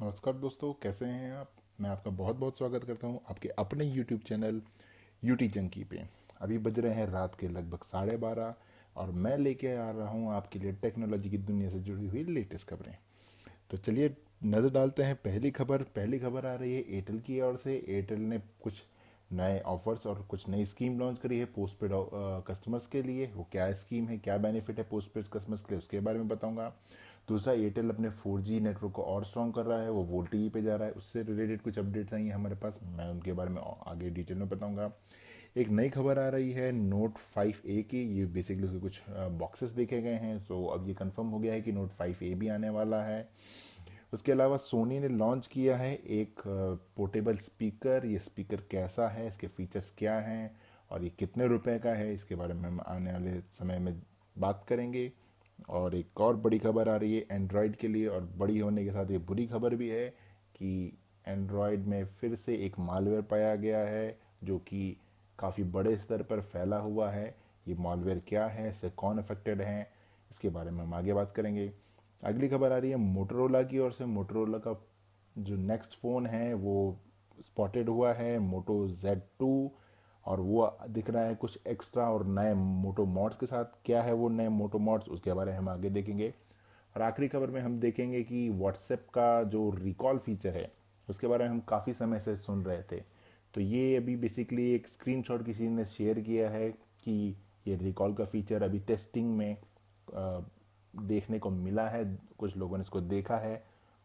नमस्कार दोस्तों, कैसे हैं आप। मैं आपका बहुत बहुत स्वागत करता हूं आपके अपने YouTube चैनल यूटी जंकी पे। अभी बज रहे हैं रात के लगभग 12:30 और मैं लेके आ रहा हूं आपके लिए टेक्नोलॉजी की दुनिया से जुड़ी हुई लेटेस्ट खबरें। तो चलिए नज़र डालते हैं। पहली खबर आ रही है एयरटेल की ओर से। एयरटेल ने कुछ नए ऑफर्स और कुछ नई स्कीम लॉन्च करी है पोस्टपेड कस्टमर्स के लिए। वो क्या स्कीम है, क्या बेनिफिट है पोस्टपेड कस्टमर्स के लिए, उसके बारे में बताऊंगा। दूसरा, एयरटेल अपने 4G नेटवर्क को और स्ट्रॉन्ग कर रहा है, वो वोल्टी पे जा रहा है। उससे रिलेटेड कुछ अपडेट्स आई हैं हमारे पास, मैं उनके बारे में आगे डिटेल में बताऊंगा। एक नई खबर आ रही है नोट 5A की। ये बेसिकली उसके कुछ बॉक्सेस देखे गए हैं, तो अब ये कंफर्म हो गया है कि नोट 5A भी आने वाला है। उसके अलावा सोनी ने लॉन्च किया है एक पोर्टेबल स्पीकर। ये स्पीकर कैसा है, इसके फीचर्स क्या हैं और ये कितने रुपए का है, इसके बारे में हम आने वाले समय में बात करेंगे। और एक और बड़ी खबर आ रही है एंड्रॉयड के लिए, और बड़ी होने के साथ ये बुरी खबर भी है कि एंड्रॉयड में फिर से एक मालवेयर पाया गया है जो कि काफ़ी बड़े स्तर पर फैला हुआ है। ये मालवेयर क्या है, इससे कौन अफेक्टेड हैं, इसके बारे में हम आगे बात करेंगे। अगली खबर आ रही है मोटरोला की ओर से। मोटरोला का जो नेक्स्ट फ़ोन है वो स्पॉटेड हुआ है, मोटो Z2। और वो दिख रहा है कुछ एक्स्ट्रा और नए मोटो मॉड्स के साथ। क्या है वो नए मोटो मॉड्स, उसके बारे में हम आगे देखेंगे। और आखिरी खबर में हम देखेंगे कि व्हाट्सएप का जो रिकॉल फीचर है उसके बारे में हम काफ़ी समय से सुन रहे थे। तो ये अभी बेसिकली एक स्क्रीनशॉट किसी ने शेयर किया है कि ये रिकॉल का फीचर अभी टेस्टिंग में देखने को मिला है, कुछ लोगों ने इसको देखा है।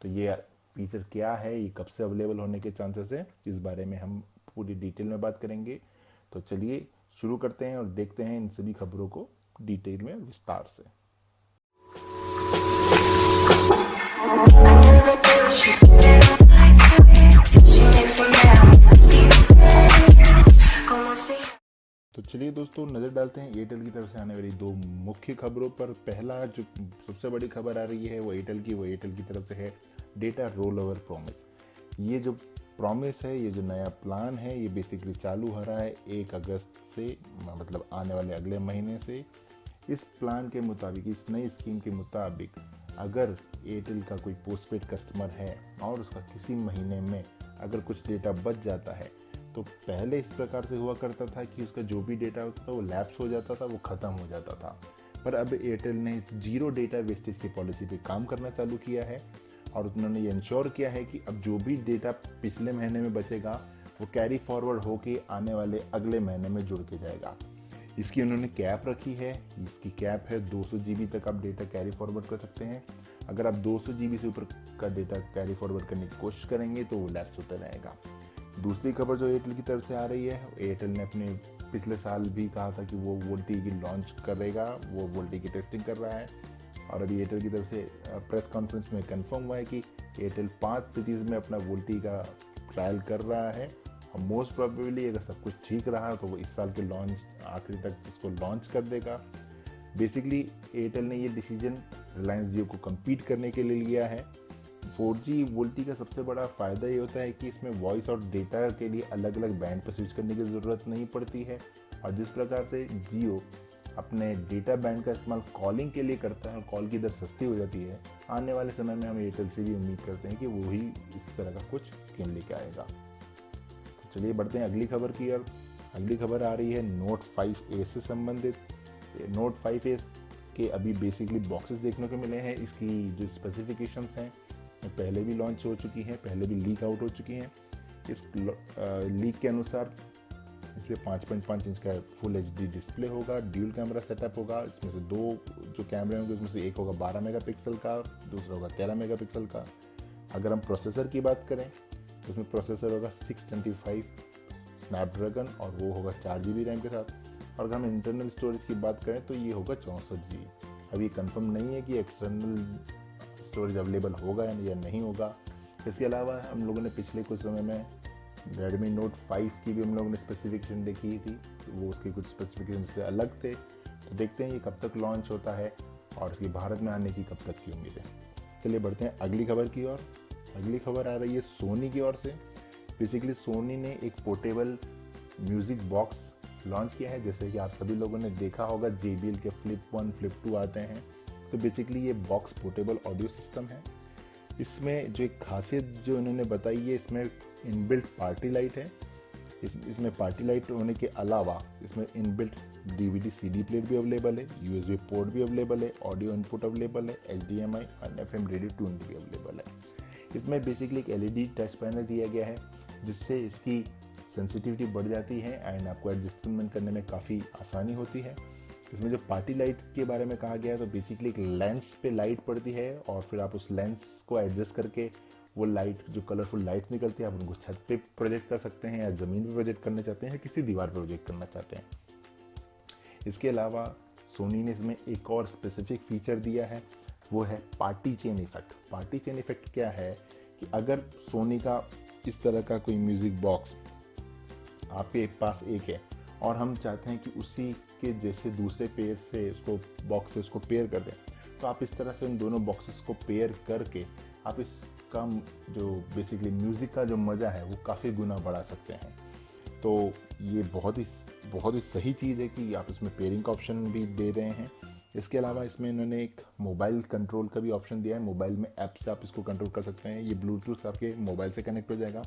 तो ये फीचर क्या है, ये कब से अवेलेबल होने के चांसेस है, इस बारे में हम पूरी डिटेल में बात करेंगे। तो चलिए शुरू करते हैं और देखते हैं इन सभी खबरों को डिटेल में विस्तार से। तो चलिए दोस्तों नज़र डालते हैं एयरटेल की तरफ से आने वाली दो मुख्य खबरों पर। पहला जो सबसे बड़ी खबर आ रही है वो एयरटेल की तरफ से है डेटा रोल ओवर प्रॉमिस। ये जो प्रॉमिस है, ये जो नया प्लान है, ये बेसिकली चालू हो रहा है 1 अगस्त से, मतलब आने वाले अगले महीने से। इस प्लान के मुताबिक, इस नई स्कीम के मुताबिक, अगर एयरटेल का कोई पोस्टपेड कस्टमर है और उसका किसी महीने में अगर कुछ डेटा बच जाता है, तो पहले इस प्रकार से हुआ करता था कि उसका जो भी डेटा होता था वो लैप्स हो जाता था, वो ख़त्म हो जाता था। पर अब एयरटेल ने जीरो डेटा वेस्टेज की पॉलिसी पे काम करना चालू किया है और उन्होंने ये इंश्योर किया है कि अब जो भी डेटा पिछले महीने में बचेगा वो कैरी फॉरवर्ड होके आने वाले अगले महीने में जुड़ के जाएगा। इसकी उन्होंने कैप रखी है। इसकी कैप है 200 GB तक आप डेटा कैरी फॉरवर्ड कर सकते हैं। अगर आप 200 GB से ऊपर का डेटा कैरी फॉरवर्ड करने की कोशिश करेंगे तो वो लैप्स होता रहेगा। दूसरी खबर जो एयरटेल की तरफ से आ रही है, एयरटेल ने अपने पिछले साल भी कहा था कि वो वोल्टी की लॉन्च करेगा, वो वोल्टी की टेस्टिंग कर रहा है। और अभी एयरटेल की तरफ से प्रेस कॉन्फ्रेंस में कंफर्म हुआ है कि एयरटेल 5 सिटीज़ में अपना वोल्टी का ट्रायल कर रहा है। और मोस्ट प्रोबेबली अगर सब कुछ ठीक रहा तो वो इस साल के लॉन्च आखिरी तक इसको लॉन्च कर देगा। बेसिकली एयरटेल ने ये डिसीजन रिलायंस जियो को कम्पीट करने के लिए लिया है। 4G वोल्टी का सबसे बड़ा फ़ायदा ये होता है कि इसमें वॉइस और डेटा के लिए अलग अलग बैंड पर स्विच करने की ज़रूरत नहीं पड़ती है। और जिस प्रकार से जियो अपने डेटा बैंड का इस्तेमाल कॉलिंग के लिए करता है और कॉल की दर सस्ती हो जाती है, आने वाले समय में हम एयरटेल से भी उम्मीद करते हैं कि वो ही इस तरह का कुछ स्कीम लेके आएगा। तो चलिए बढ़ते हैं अगली खबर की ओर। अगली खबर आ रही है नोट 5A से संबंधित। नोट 5A के अभी बेसिकली बॉक्सेस देखने को मिले हैं। इसकी जो स्पेसिफिकेशंस हैं पहले भी लॉन्च हो चुकी हैं, पहले भी लीक आउट हो चुकी हैं। इस लीक के अनुसार इसमें 5.5 इंच का फुल HD डिस्प्ले होगा, ड्यूल कैमरा सेटअप होगा। इसमें से दो जो कैमरे होंगे उसमें से एक होगा 12 मेगापिक्सल का, दूसरा होगा 13 मेगापिक्सल का। अगर हम प्रोसेसर की बात करें तो उसमें प्रोसेसर होगा 625 स्नैपड्रैगन और वो होगा 4 GB रैम के साथ। और अगर हम इंटरनल स्टोरेज की बात करें तो ये होगा 64 GB। अभी कंफर्म नहीं है कि एक्सटर्नल स्टोरेज अवेलेबल होगा या नहीं होगा। इसके अलावा हम लोगों ने पिछले कुछ समय में Redmi Note 5 की भी हम लोगों ने स्पेसिफिकेशन देखी थी, तो वो उसके कुछ स्पेसिफिकेशन से अलग थे। तो देखते हैं ये कब तक लॉन्च होता है और इसकी भारत में आने की कब तक की उम्मीद है। चलिए बढ़ते हैं अगली खबर की ओर। अगली खबर आ रही है सोनी की ओर से। बेसिकली सोनी ने एक पोर्टेबल म्यूज़िक बॉक्स लॉन्च किया है। जैसे कि आप सभी लोगों ने देखा होगा JBL के Flip 1 Flip 2 आते हैं, तो बेसिकली ये बॉक्स पोर्टेबल ऑडियो सिस्टम है। इसमें जो एक खासियत जो इन्होंने बताई है, इसमें इनबिल्ट पार्टी लाइट है। इसमें पार्टी लाइट होने के अलावा इसमें इनबिल्ट DVD CD प्लेयर भी अवेलेबल है, USB पोर्ट भी अवेलेबल है, ऑडियो इनपुट अवेलेबल है, HDMI और FM रेडियो ट्यून भी अवेलेबल है। इसमें बेसिकली एक LED टच पैनल दिया गया है जिससे इसकी सेंसिटिविटी बढ़ जाती है एंड आपको एडजस्टमेंट करने में काफ़ी आसानी होती है। इसमें जो पार्टी लाइट के बारे में कहा गया है तो बेसिकली एक लेंस पे लाइट पड़ती है और फिर आप उस लेंस को एडजस्ट करके वो लाइट, जो कलरफुल लाइट्स निकलती है, आप उनको छत पे प्रोजेक्ट कर सकते हैं या ज़मीन पे प्रोजेक्ट करना चाहते हैं या किसी दीवार पर प्रोजेक्ट करना चाहते हैं। इसके अलावा सोनी ने इसमें एक और स्पेसिफिक फीचर दिया है, वो है party chain effect. Party chain effect क्या है कि अगर सोनी का इस तरह का कोई म्यूज़िक बॉक्स आपके पास एक है और हम चाहते हैं कि उसी के जैसे दूसरे पेयर से उसको बॉक्स से उसको पेयर कर दें, तो आप इस तरह से उन दोनों बॉक्सेस को पेयर करके आप इसका जो बेसिकली म्यूज़िक का जो मज़ा है वो काफ़ी गुना बढ़ा सकते हैं। तो ये बहुत ही सही चीज़ है कि आप इसमें पेयरिंग का ऑप्शन भी दे रहे हैं। इसके अलावा इसमें इन्होंने एक मोबाइल कंट्रोल का भी ऑप्शन दिया है। मोबाइल में ऐप से आप इसको कंट्रोल कर सकते हैं। ये ब्लूटूथ आपके मोबाइल से कनेक्ट हो जाएगा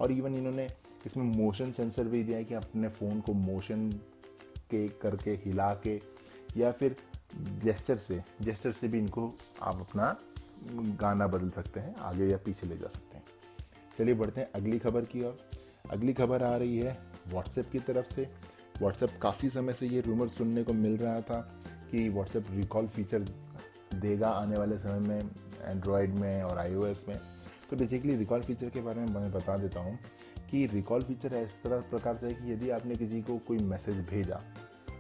और इवन इन्होंने इसमें मोशन सेंसर भी दिया है कि आप अपने फ़ोन को मोशन के करके हिला के या फिर जेस्चर से भी इनको आप अपना गाना बदल सकते हैं, आगे या पीछे ले जा सकते हैं। चलिए बढ़ते हैं अगली खबर की ओर। अगली खबर आ रही है व्हाट्सएप की तरफ से। व्हाट्सएप काफ़ी समय से ये रूमर सुनने को मिल रहा था कि व्हाट्सएप रिकॉल फीचर देगा आने वाले समय में एंड्रॉयड में और iOS में। तो बेसिकली रिकॉल फीचर के बारे में मैं बता देता हूँ कि रिकॉल फीचर इस तरह प्रकार से है कि यदि आपने किसी को कोई मैसेज भेजा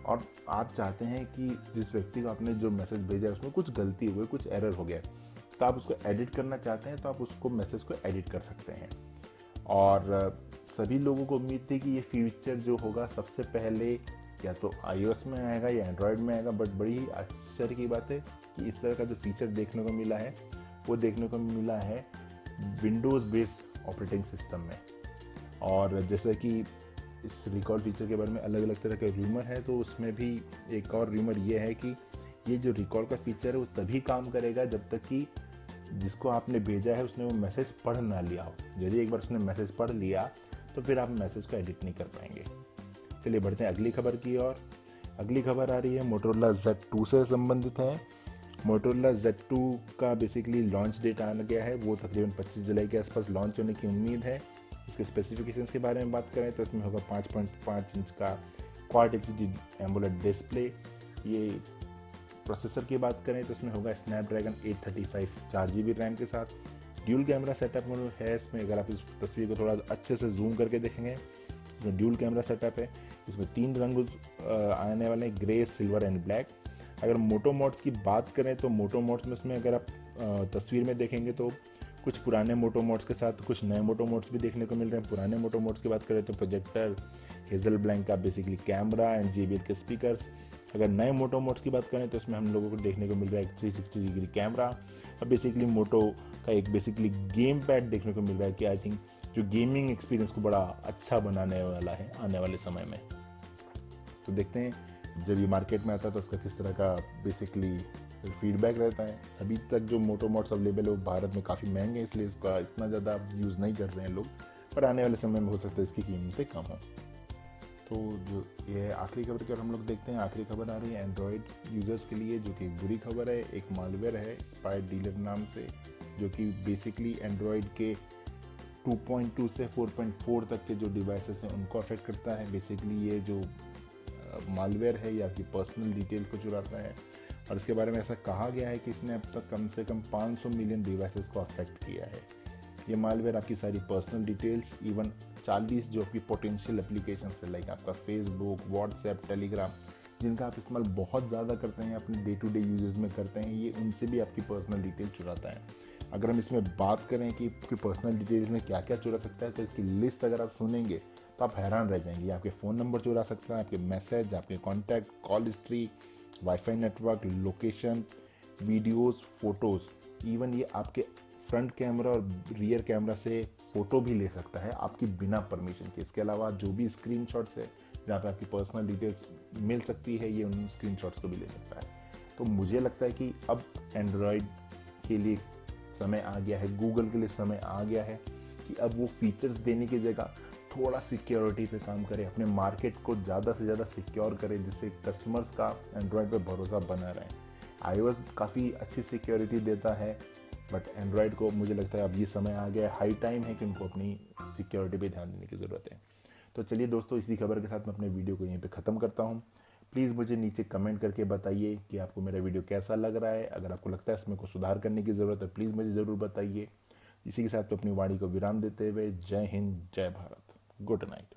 और आप चाहते हैं कि जिस व्यक्ति को आपने जो मैसेज भेजा है उसमें कुछ गलती हो गई, कुछ एरर हो गया, तो आप उसको एडिट करना चाहते हैं तो आप उसको मैसेज को एडिट कर सकते हैं। और सभी लोगों को उम्मीद थी कि ये फीचर जो होगा सबसे पहले या तो iOS में आएगा या एंड्रॉयड में आएगा, बट बड़ी ही आश्चर्य की बात है कि इस तरह का जो फीचर देखने को मिला है वो देखने को मिला है विंडोज़ बेस्ड ऑपरेटिंग सिस्टम में। और जैसे कि इस रिकॉल फीचर के बारे में अलग अलग तरह के रूमर है, तो उसमें भी एक और रूमर ये है कि ये जो रिकॉल का फीचर है वो तभी काम करेगा जब तक कि जिसको आपने भेजा है उसने वो मैसेज पढ़ ना लिया हो। यदि एक बार उसने मैसेज पढ़ लिया तो फिर आप मैसेज को एडिट नहीं कर पाएंगे। चलिए बढ़ते हैं अगली खबर की ओर। अगली खबर आ रही है मोटोरोला Z2 से संबंधित है। मोटोरोला Z2 का बेसिकली लॉन्च डेट आ गया है, वो तकरीबन 25 जुलाई के आसपास लॉन्च होने की उम्मीद है। इसके स्पेसिफिकेशंस के बारे में बात करें तो इसमें होगा 5.5 इंच का क्वाड HD एमोलेड डिस्प्ले। ये प्रोसेसर की बात करें तो इसमें होगा स्नैपड्रैगन 835 4GB रैम के साथ। ड्यूल कैमरा सेटअप है इसमें। अगर आप इस तस्वीर को थोड़ा अच्छे से जूम करके देखेंगे, जो ड्यूल कैमरा सेटअप है इसमें 3 रंग आने वाले हैं, ग्रे, सिल्वर एंड ब्लैक। अगर मोटो मोड्स की बात करें तो मोटो मोड्स में इसमें अगर आप तस्वीर में देखेंगे तो कुछ पुराने मोटो मोड्स के साथ कुछ नए मोटो मोड्स भी देखने को मिल रहे हैं। पुराने मोटो मोड्स की बात करें तो प्रोजेक्टर, हेजल ब्लैंक का बेसिकली कैमरा एंड JBL के स्पीकर्स। अगर नए मोटो मोड्स की बात करें तो इसमें हम लोगों को देखने को मिल रहा है 360 डिग्री कैमरा और बेसिकली मोटो का एक बेसिकली गेम पैड देखने को मिल रहा है कि आई थिंक जो गेमिंग एक्सपीरियंस को बड़ा अच्छा बनाने वाला है आने वाले समय में। तो देखते हैं जब ये मार्केट में आता है तो उसका किस तरह का बेसिकली फीडबैक रहता है। अभी तक जो मोटो मोड्स अवेलेबल है वो भारत में काफ़ी महंगे हैं, इसलिए इसका इतना ज़्यादा यूज़ नहीं कर रहे हैं लोग, पर आने वाले समय में हो सकता है इसकी कीमतें कम हो। तो जो ये आखिरी खबर की ओर हम लोग देखते हैं। आखिरी खबर आ रही है एंड्रॉयड यूज़र्स के लिए, जो कि बुरी खबर है। एक मालवेयर है स्पाई डीलर नाम से, जो कि बेसिकली एंड्रॉयड के 2.2 से 4.4 तक के जो डिवाइसेस हैं उनको अफेक्ट करता है। बेसिकली ये जो मालवेयर है ये आपकी पर्सनल डिटेल को चुराता है और इसके बारे में ऐसा कहा गया है कि इसने अब तक कम से कम 500 मिलियन डिवाइसेस को अफेक्ट किया है। ये मालवेयर आपकी सारी पर्सनल डिटेल्स, इवन 40 जो आपकी पोटेंशियल एप्लीकेशन है लाइक आपका फेसबुक, व्हाट्सएप, टेलीग्राम, जिनका आप इस्तेमाल बहुत ज़्यादा करते हैं, अपने डे टू डे यूजेस में करते हैं, ये उनसे भी आपकी पर्सनल डिटेल चुराता है। अगर हम इसमें बात करें कि आपकी पर्सनल डिटेल्स में क्या क्या चुरा सकता है तो इसकी लिस्ट अगर आप सुनेंगे तो आप हैरान रह जाएंगे। आपके फ़ोन नंबर चुरा सकता है, आपके मैसेज, आपके contact, call history, wifi network, location, videos, photos, even ये आपके फ्रंट कैमरा और रियर कैमरा से फ़ोटो भी ले सकता है आपकी बिना परमिशन के। इसके अलावा जो भी स्क्रीनशॉट्स है जहाँ पे आपकी पर्सनल डिटेल्स मिल सकती है, ये उन स्क्रीनशॉट्स को भी ले सकता है। तो मुझे लगता है कि अब एंड्रॉयड के लिए समय आ गया है, गूगल के लिए समय आ गया है कि अब वो फीचर्स देने की जगह थोड़ा सिक्योरिटी पे काम करे, अपने मार्केट को ज़्यादा से ज़्यादा सिक्योर करे, जिससे कस्टमर्स का एंड्रॉयड पे भरोसा बना रहे। iOS काफ़ी अच्छी सिक्योरिटी देता है, बट एंड्रॉयड को मुझे लगता है अब ये समय आ गया है, हाई टाइम है कि उनको अपनी सिक्योरिटी पे ध्यान देने की ज़रूरत है। तो चलिए दोस्तों, इसी खबर के साथ मैं अपने वीडियो को यहीं पे ख़त्म करता हूँ। प्लीज़ मुझे नीचे कमेंट करके बताइए कि आपको मेरा वीडियो कैसा लग रहा है। अगर आपको लगता है इसमें कुछ सुधार करने की ज़रूरत है, प्लीज़ मुझे ज़रूर बताइए। इसी के साथ तो अपनी वाणी को विराम देते हुए जय हिंद, जय भारत, गुड नाइट।